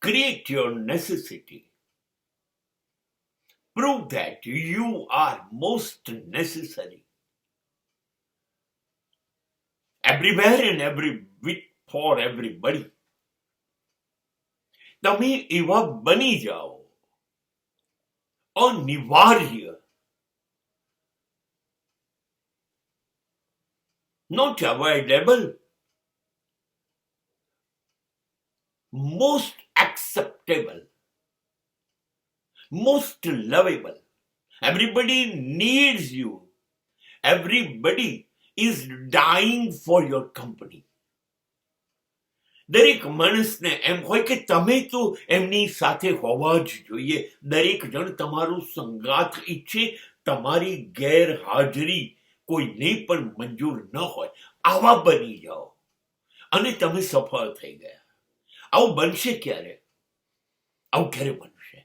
Create your necessity. Prove that you are most necessary. Everywhere and for everybody. તમે એવા બની જાઓ, અનિવાર્ય, not avoidable, most acceptable, most lovable. Everybody needs you. Everybody is dying for your company. દરેક માણસને એમ હોય કે તમે તો એમની સાથે હોવા જ જોઈએ. દરેક જણ તમારું સંગાથ ઈચ્છે, તમારી ગેરહાજરી કોઈને પણ મંજૂર ન હોય. આવા બની જાઓ અને તમે સફળ થઈ ગયા. આવું બનશે ક્યારે? આવું ક્યારે બનશે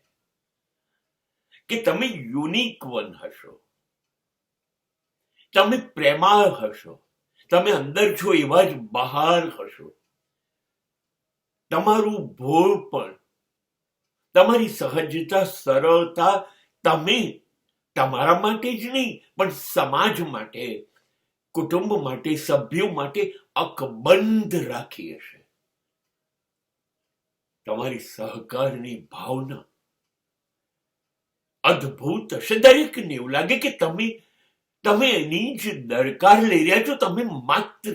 કે તમે યુનિક વન હશો, તમે પ્રેમાળ હશો, તમે અંદર છો એવા જ બહાર હશો. તમારું ભોળપણ, તમારી સહજતા, સરળતા તમે તમારા માટે જ નહીં પણ સમાજ માટે, કુટુંબ માટે, સભ્યો માટે અકબંધ રાખી હશે. તમારી સહકારની ભાવના અદ્ભુત હશે. દરેકને એવું લાગે કે તમે એની જ દરકાર લઈ રહ્યા છો, તમે માત્ર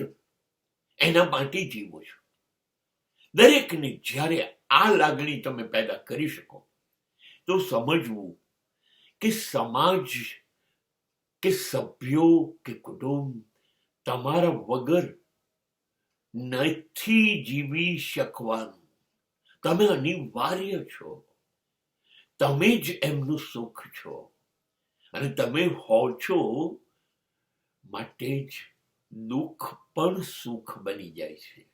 એના માટે જીવો છો. દરેકને જ્યારે આ લાગણી તમે પેદા કરી શકો તો સમજવું કે સમાજ કે સભ્યો કે કુટુંબ તમારા વગર નથી જીવી શકવાનું. તમે અનિવાર્ય છો. તમે જ એમનું સુખ છો અને તમે હો છો માટે જ દુઃખ પણ સુખ બની જાય છે.